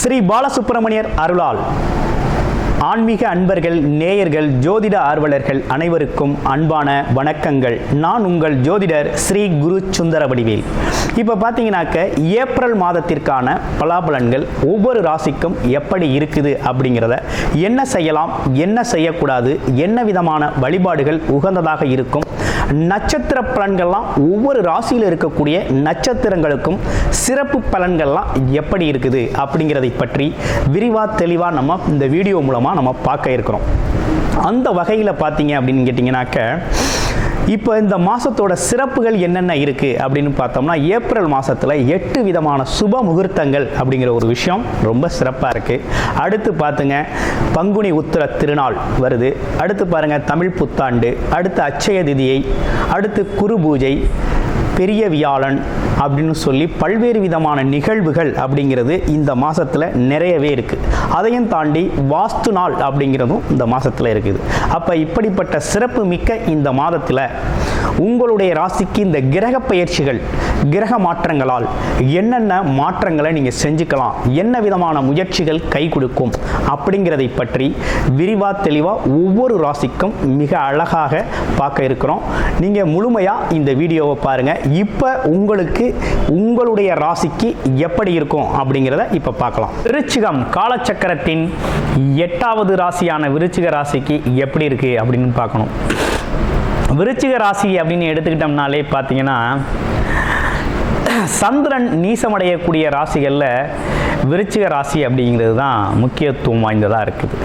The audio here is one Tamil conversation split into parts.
ஸ்ரீ பாலசுப்பிரமணியர் அருளால் ஆன்மீக அன்பர்கள், நேயர்கள், ஜோதிட ஆர்வலர்கள் அனைவருக்கும் அன்பான வணக்கங்கள். நான் உங்கள் ஜோதிடர் ஸ்ரீ குரு சுந்தரவடிவேல். இப்போ பார்த்தீங்கன்னாக்க ஏப்ரல் மாதத்திற்கான பலாபலன்கள் ஒவ்வொரு ராசிக்கும் எப்படி இருக்குது அப்படிங்கிறத, என்ன செய்யலாம், என்ன செய்யக்கூடாது, என்ன விதமான வழிபாடுகள் உகந்ததாக இருக்கும், நட்சத்திர பலன்கள்லாம் ஒவ்வொரு ராசியில் இருக்கக்கூடிய நட்சத்திரங்களுக்கும் சிறப்பு பலன்கள்லாம் எப்படி இருக்குது அப்படிங்கிறதை பற்றி விரிவாக தெளிவாக நம்ம இந்த வீடியோ மூலமாக நம்ம பார்க்க இருக்கிறோம். அந்த வகையில் பார்த்தீங்க அப்படின்னு கேட்டிங்கனாக்க, இப்போ இந்த மாதத்தோட சிறப்புகள் என்னென்ன இருக்குது அப்படின்னு பார்த்தோம்னா, ஏப்ரல் மாதத்தில் 8 விதமான சுப முகூர்த்தங்கள் அப்படிங்கிற ஒரு விஷயம் ரொம்ப சிறப்பாக இருக்குது. அடுத்து பார்த்துங்க, பங்குனி உத்திர திருநாள் வருது. அடுத்து பாருங்கள், தமிழ் புத்தாண்டு. அடுத்து அட்சய திதியை. அடுத்து குரு பூஜை, பெரிய வியாழன் அப்படின்னு சொல்லி பல்வேறு விதமான நிகழ்வுகள் அப்படிங்கிறது இந்த மாதத்தில் நிறையவே இருக்குது. அதையும் தாண்டி வாஸ்து நாள் அப்படிங்கிறதும் இந்த மாதத்தில் இருக்குது. அப்போ இப்படிப்பட்ட சிறப்பு மிக்க இந்த மாதத்தில் உங்களுடைய ராசிக்கு இந்த கிரக பயிற்சிகள், கிரக மாற்றங்களால் என்னென்ன மாற்றங்களை நீங்கள் செஞ்சுக்கலாம், என்ன விதமான முயற்சிகள் கை கொடுக்கும் அப்படிங்கிறதை பற்றி விரிவாக தெளிவாக ஒவ்வொரு ராசிக்கும் மிக அழகாக பார்க்க இருக்கிறோம். நீங்கள் முழுமையாக இந்த வீடியோவை பாருங்கள். இப்போ உங்களுக்கு உங்களுடைய ராசிக்கு எப்படி இருக்கும் அப்படிங்கிறத இப்போ பார்க்கலாம். விருச்சிகம் காலச்சக்கரத்தின் 8வது ராசியான விருச்சிக ராசிக்கு எப்படி இருக்கு அப்படின்னு பார்க்கணும். விருச்சிக ராசி அப்படின்னு எடுத்துக்கிட்டோம்னாலே பார்த்தீங்கன்னா, சந்திரன் நீசமடையக்கூடிய ராசிகளில் விருச்சிக ராசி அப்படிங்கிறது தான் முக்கியத்துவம் வாய்ந்ததாக இருக்குது.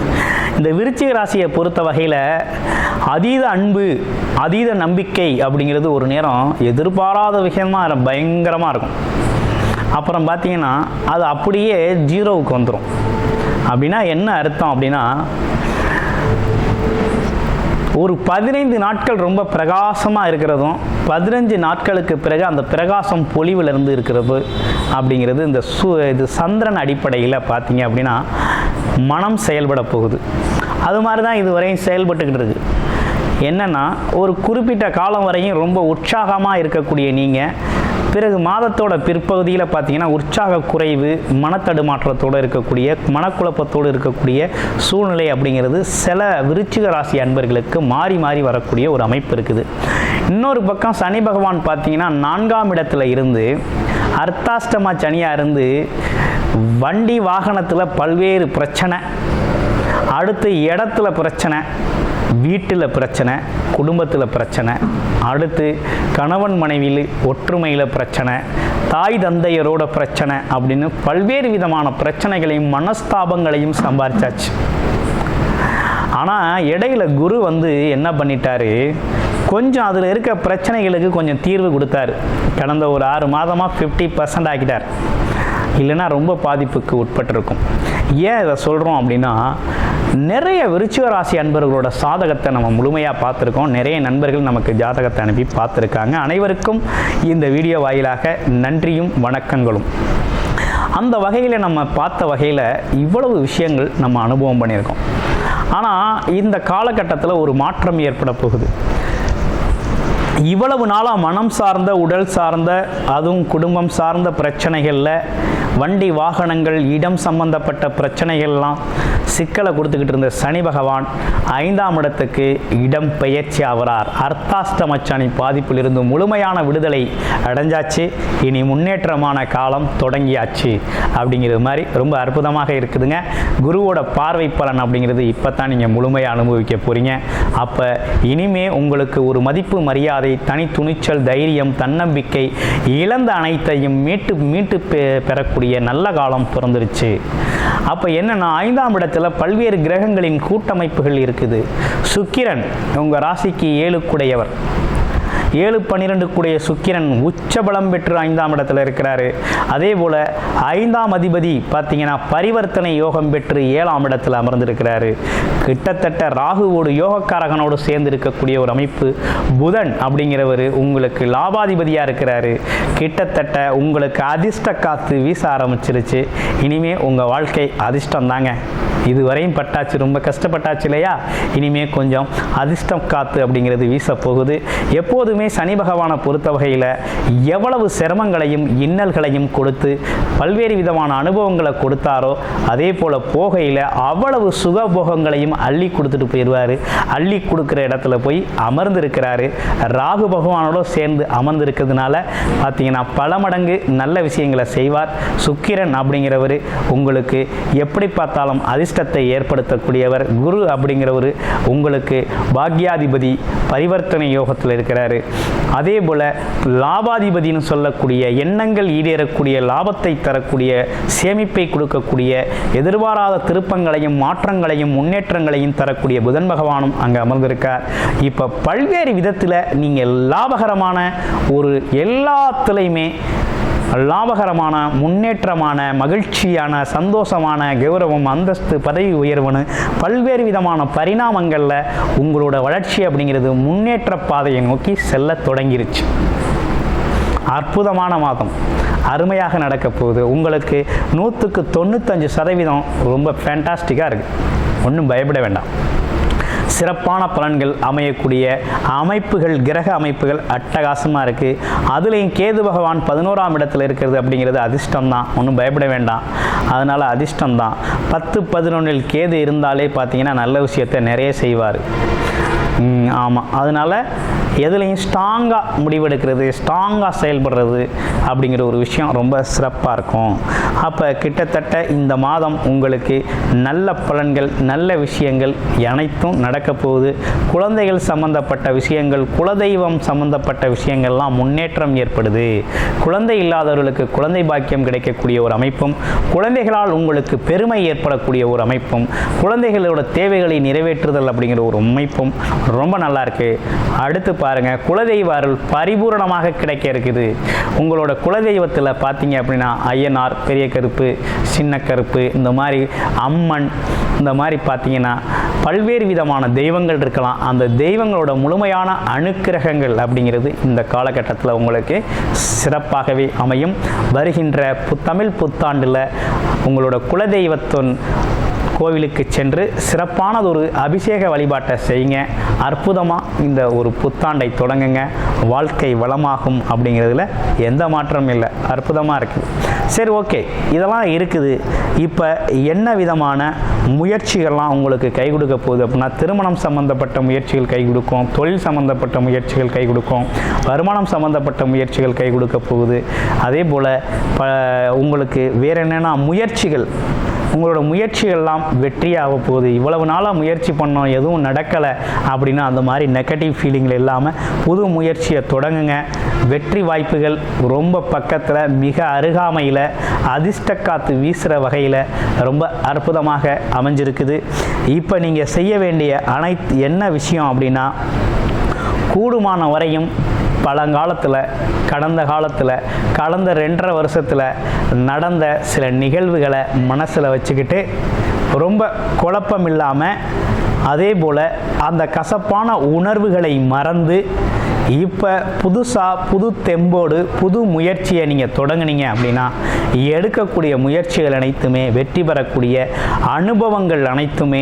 இந்த விருச்சிக ராசியை பொறுத்த வகையில் அதீத அன்பு, அதீத நம்பிக்கை அப்படிங்கிறது ஒரு நேரம் எதிர்பாராத விஷயமாக பயங்கரமாக இருக்கும். அப்புறம் பார்த்தீங்கன்னா அது அப்படியே ஜீரோவுக்கு வந்துடும். அப்படின்னா என்ன அர்த்தம் அப்படின்னா, ஒரு 15 நாட்கள் ரொம்ப பிரகாசமாக இருக்கிறதும் 15 நாட்களுக்கு பிறகு அந்த பிரகாசம் பொலிவிலிருந்து இருக்கிறது அப்படிங்கிறது இது சந்திரன் அடிப்படையில் பார்த்தீங்க அப்படின்னா மனம் செயல்பட போகுது. அது மாதிரி தான் இதுவரையும் செயல்பட்டுக்கிட்டு இருக்கு. என்னென்னா, ஒரு குறிப்பிட்ட காலம் வரையும் ரொம்ப உற்சாகமாக இருக்கக்கூடிய நீங்கள் பிறகு மாதத்தோட பிற்பகுதியில் பார்த்தீங்கன்னா உற்சாக குறைவு, மனத்தடுமாற்றத்தோடு இருக்கக்கூடிய, மனக்குழப்பத்தோடு இருக்கக்கூடிய சூழ்நிலை அப்படிங்கிறது சில விருச்சிக ராசி அன்பர்களுக்கு மாறி மாறி வரக்கூடிய ஒரு அமைப்பு இருக்குது. இன்னொரு பக்கம் சனி பகவான் பார்த்தீங்கன்னா 4ஆம் இடத்துல இருந்து அர்த்தாஷ்டமா சனியாக இருந்து வண்டி வாகனத்தில் பல்வேறு பிரச்சனை, அடுத்து இடத்துல பிரச்சனை, வீட்டில் பிரச்சனை, குடும்பத்தில் பிரச்சனை, அடுத்து கணவன் மனைவியில் ஒற்றுமையில் பிரச்சனை, தாய் தந்தையரோட பிரச்சனை அப்படின்னு பல்வேறு விதமான பிரச்சனைகளையும் மனஸ்தாபங்களையும் சம்பாரிச்சாச்சு. ஆனால் இடையில குரு என்ன பண்ணிட்டாரு, கொஞ்சம் அதில் இருக்க பிரச்சனைகளுக்கு கொஞ்சம் தீர்வு கொடுத்தாரு. கடந்த ஒரு 6 மாதமாக 50% ஆக்கிட்டார். இல்லைன்னா ரொம்ப பாதிப்புக்கு உட்பட்டிருக்கும். ஏன் இதை சொல்கிறோம் அப்படின்னா, நிறைய விருச்சிக ராசி அன்பர்களோட சாதகத்தை நம்ம முழுமையாக பார்த்துருக்கோம். நிறைய நண்பர்கள் நமக்கு ஜாதகத்தை அனுப்பி பார்த்துருக்காங்க. அனைவருக்கும் இந்த வீடியோ வாயிலாக நன்றியும் வணக்கங்களும். அந்த வகையில் நம்ம பார்த்த வகையில் இவ்வளவு விஷயங்கள் நம்ம அனுபவம் பண்ணியிருக்கோம். ஆனால் இந்த காலகட்டத்தில் ஒரு மாற்றம் ஏற்பட போகுது. இவ்வளவு நாளாக மனம் சார்ந்த, உடல் சார்ந்த, அதுவும் குடும்பம் சார்ந்த பிரச்சனைகளில், வண்டி வாகனங்கள், இடம் சம்பந்தப்பட்ட பிரச்சனைகள்லாம் சிக்கலை கொடுத்துக்கிட்டு இருந்த சனி பகவான் 5ஆம் இடத்துக்கு இடம் பெயர்ச்சி ஆகிறார். அர்த்தாஷ்டம சனி பாதிப்பிலிருந்து முழுமையான விடுதலை அடைஞ்சாச்சு. இனி முன்னேற்றமான காலம் தொடங்கியாச்சு அப்படிங்கிறது மாதிரி ரொம்ப அற்புதமாக இருக்குதுங்க. குருவோட பார்வை பலன் அப்படிங்கிறது இப்போ தான் நீங்கள் முழுமையாக அனுபவிக்க போகிறீங்க. அப்போ இனிமே உங்களுக்கு ஒரு மதிப்பு, மரியாதை, தனி துணிச்சல், தைரியம், தன்னம்பிக்கை, இழந்த அனைத்தையும் மீட்டு பெறக்கூடிய நல்ல காலம் பிறந்துருச்சு. அப்போ என்னன்னா, 5ஆம் இடத்துல பல்வேறு கிரகங்களின் கூட்டமைப்புகள் இருக்குது. சுக்கிரன் உங்கள் ராசிக்கு 7க்குடையவர். 7-12 கூடிய சுக்கிரன் உச்சபலம் பெற்று 5ஆம் இடத்துல இருக்கிறாரு. அதே போல் 5ஆம் அதிபதி பார்த்தீங்கன்னா பரிவர்த்தனை யோகம் பெற்று 7ஆம் இடத்துல அமர்ந்திருக்கிறாரு. கிட்டத்தட்ட ராகுவோடு யோகக்காரகனோடு சேர்ந்து இருக்கக்கூடிய ஒரு அமைப்பு. புதன் அப்படிங்கிறவர் உங்களுக்கு லாபாதிபதியாக இருக்கிறாரு. கிட்டத்தட்ட உங்களுக்கு அதிர்ஷ்ட காற்று வீச ஆரம்பிச்சிருச்சு. இனிமே உங்கள் வாழ்க்கை அதிர்ஷ்டம் தாங்க. இதுவரையும் பட்டாச்சு, ரொம்ப கஷ்டப்பட்டாச்சு இல்லையா? இனிமே கொஞ்சம் அதிர்ஷ்டம் காற்று அப்படிங்கிறது வீச போகுது. எப்போதுமே எப்பொழுதுமே சனி பகவானை பொறுத்த வகையில் எவ்வளவு சிரமங்களையும் இன்னல்களையும் கொடுத்து பல்வேறு விதமான அனுபவங்களை கொடுத்தாரோ அதே போல் போகையில் அவ்வளவு சுகபோகங்களையும் அள்ளி கொடுத்துட்டு போயிடுவார். அள்ளி கொடுக்குற இடத்துல போய் அமர்ந்திருக்கிறாரு. ராகு பகவானோட சேர்ந்து அமர்ந்திருக்கிறதுனால பார்த்தீங்கன்னா பல மடங்கு நல்ல விஷயங்களை செய்வார். சுக்கிரன் அப்படிங்கிறவர் உங்களுக்கு எப்படி பார்த்தாலும் அதிர்ஷ்டத்தை ஏற்படுத்தக்கூடியவர். குரு அப்படிங்கிறவர் உங்களுக்கு பாக்யாதிபதி பரிவர்த்தனை யோகத்தில் இருக்கிறாரு. அதே போல் லாபாதிபதினு சொல்லக்கூடிய எண்ணங்கள் ஈடேறக்கூடிய லாபத்தை தரக்கூடிய சேமிப்பை கொடுக்கக்கூடிய எதிர்பாராத திருப்பங்களையும் மாற்றங்களையும் முன்னேற்றங்களையும் தரக்கூடிய புதன் பகவானும் அங்கே அமர்ந்திருக்கார். இப்போ பல்வேறு விதத்தில் நீங்கள் லாபகரமான ஒரு எல்லாத்துலேயுமே லாபகரமான முன்னேற்றமான மகிழ்ச்சியான சந்தோஷமான கௌரவம் அந்தஸ்து பதவி உயர்வுன்னு பல்வேறு விதமான பரிணாமங்களில் உங்களோட வளர்ச்சி அப்படிங்கிறது முன்னேற்ற பாதையை நோக்கி செல்ல தொடங்கிருச்சு. அற்புதமான மாதம் அருமையாக நடக்க போகுது. உங்களுக்கு 195% ரொம்ப ஃபேண்டாஸ்டிக்காக இருக்குது. ஒன்றும் பயப்பட வேண்டாம். சிறப்பான பலன்கள் அமையக்கூடிய அமைப்புகள் கிரக அமைப்புகள் அட்டகாசமாக இருக்குது. அதுலேயும் கேது பகவான் 11ஆம் இடத்துல இருக்கிறது அப்படிங்கிறது அதிர்ஷ்டம்தான். ஒன்றும் பயப்பட வேண்டாம். அதனால் அதிர்ஷ்டம்தான். 10-11 கேது இருந்தாலே பார்த்தீங்கன்னா நல்ல விஷயத்தை நிறைய செய்வார். ஆமாம், அதனால் எதுலேயும் ஸ்ட்ராங்காக முடிவெடுக்கிறது ஸ்ட்ராங்காக செயல்படுறது அப்படிங்கிற ஒரு விஷயம் ரொம்ப சிறப்பாக இருக்கும். அப்போ கிட்டத்தட்ட இந்த மாதம் உங்களுக்கு நல்ல பலன்கள் நல்ல விஷயங்கள் அனைத்தும் நடக்க போகுது. குழந்தைகள் சம்பந்தப்பட்ட விஷயங்கள் குலதெய்வம் சம்பந்தப்பட்ட விஷயங்கள்லாம் முன்னேற்றம் ஏற்படுது. குழந்தை இல்லாதவர்களுக்கு குழந்தை பாக்கியம் கிடைக்கக்கூடிய ஒரு அமைப்பும் குழந்தைகளால் உங்களுக்கு பெருமை ஏற்படக்கூடிய ஒரு அமைப்பும் குழந்தைகளோட தேவைகளை நிறைவேற்றுதல் அப்படிங்கிற ஒரு அமைப்பும் ரொம்ப நல்லா இருக்கு. அடுத்து பாருங்க, குலதெய்வ அருள் பரிபூரணமாக கிடைக்க இருக்குது. உங்களோட குலதெய்வத்தில் பார்த்தீங்க அப்படின்னா ஐயனார், பெரிய கருப்பு, சின்ன கருப்பு, இந்த மாதிரி அம்மன், இந்த மாதிரி பார்த்தீங்கன்னா பல்வேறு விதமான தெய்வங்கள் இருக்கலாம். அந்த தெய்வங்களோட முழுமையான அனுக்கிரகங்கள் அப்படிங்கிறது இந்த காலகட்டத்தில் உங்களுக்கு சிறப்பாகவே அமையும். வருகின்ற தமிழ் புத்தாண்டில் உங்களோட குலதெய்வத்தின் கோவிலுக்கு சென்று சிறப்பானதொரு அபிஷேக வழிபாட்டை செய்யுங்க. அற்புதமாக இந்த ஒரு புத்தாண்டை தொடங்குங்க. வாழ்க்கை வளமாகும் அப்படிங்கிறதுல எந்த மாற்றமும் இல்லை. அற்புதமாக இருக்குது. சரி, ஓகே, இதெல்லாம் இருக்குது. இப்போ என்ன விதமான முயற்சிகள்லாம் உங்களுக்கு கை கொடுக்க போகுது அப்படின்னா, திருமணம் சம்மந்தப்பட்ட முயற்சிகள் கை கொடுக்கும், தொழில் சம்மந்தப்பட்ட முயற்சிகள் கை கொடுக்கும், வருமானம் சம்மந்தப்பட்ட முயற்சிகள் கை கொடுக்க போகுது. அதே போல் உங்களுக்கு வேறு என்னென்னா முயற்சிகள், உங்களோட முயற்சிகள்லாம் வெற்றியாக போகுது. இவ்வளவு நாளாக முயற்சி பண்ணோம் எதுவும் நடக்கலை அப்படின்னா அந்த மாதிரி நெகட்டிவ் ஃபீலிங்கில் இல்லாமல் புது முயற்சியை தொடங்குங்க. வெற்றி வாய்ப்புகள் ரொம்ப பக்கத்தில் மிக அருகாமையில் அதிர்ஷ்ட காற்று வீசுகிற வகையில் ரொம்ப அற்புதமாக அமைஞ்சிருக்குது. இப்போ நீங்கள் செய்ய வேண்டிய என்ன விஷயம் அப்படின்னா, கூடுமான வரையும் பழங்காலத்தில் கடந்த காலத்தில் கடந்த 2.5 வருஷத்தில் நடந்த சில நிகழ்வுகளை மனசில் வச்சுக்கிட்டு ரொம்ப குழப்பம் இல்லாமல் அதே போல் அந்த கசப்பான உணர்வுகளை மறந்து இப்போ புதுசாக புது தெம்போடு புது முயற்சியை நீங்கள் தொடங்குனீங்க அப்படின்னா எடுக்கக்கூடிய முயற்சிகள் அனைத்துமே வெற்றி பெறக்கூடிய அனுபவங்கள் அனைத்துமே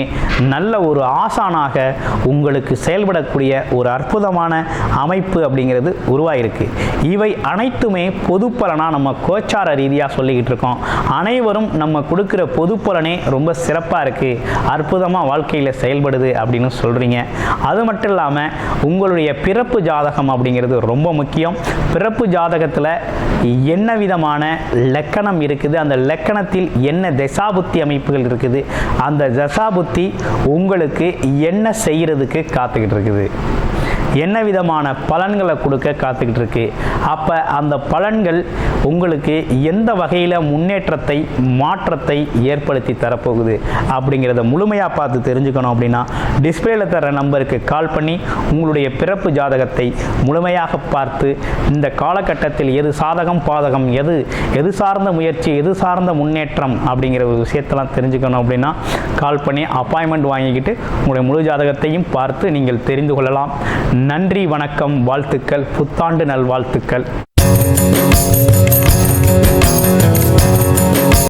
நல்ல ஒரு ஆசானாக உங்களுக்கு செயல்படக்கூடிய ஒரு அற்புதமான அமைப்பு அப்படிங்கிறது உருவாயிருக்கு. இவை அனைத்துமே பொது பலனாக நம்ம கோச்சார ரீதியாக சொல்லிக்கிட்டு இருக்கோம். அனைவரும் நம்ம கொடுக்குற பொது பலனே ரொம்ப சிறப்பாக இருக்குது, அற்புதமாக வாழ்க்கையில் செயல்படுது அப்படின்னு சொல்கிறீங்க. அது மட்டும் இல்லாமல் உங்களுடைய பிறப்பு ஜாதகம் அப்படிங்கிறது ரொம்ப முக்கியம். பிறப்பு ஜாதகத்தில் என்ன விதமான லக்கணம் இருக்குது, அந்த லக்கணத்தில் என்ன தசாபுத்தி அமைப்புகள் இருக்குது, அந்த தசாபுத்தி உங்களுக்கு என்ன செய்கிறதுக்கு காத்துக்கிட்டு இருக்குது, என்ன விதமான பலன்களை கொடுக்க காத்துக்கிட்டு இருக்கு. அப்போ அந்த பலன்கள் உங்களுக்கு எந்த வகையில் முன்னேற்றத்தை மாற்றத்தை ஏற்படுத்தி தரப்போகுது அப்படிங்கிறத முழுமையாக பார்த்து தெரிஞ்சுக்கணும் அப்படின்னா டிஸ்பிளேயில் தர நம்பருக்கு கால் பண்ணி உங்களுடைய பிறப்பு ஜாதகத்தை முழுமையாக பார்த்து இந்த காலகட்டத்தில் எது சாதகம் பாதகம், எது சார்ந்த முயற்சி, எது சார்ந்த முன்னேற்றம் அப்படிங்கிற ஒரு விஷயத்தெல்லாம் தெரிஞ்சுக்கணும் அப்படின்னா கால் பண்ணி அப்பாயின்மெண்ட் வாங்கிக்கிட்டு உங்களுடைய முழு ஜாதகத்தையும் பார்த்து நீங்கள் தெரிந்து கொள்ளலாம். நன்றி, வணக்கம், வாழ்த்துக்கள், புத்தாண்டு நல்வாழ்த்துக்கள்.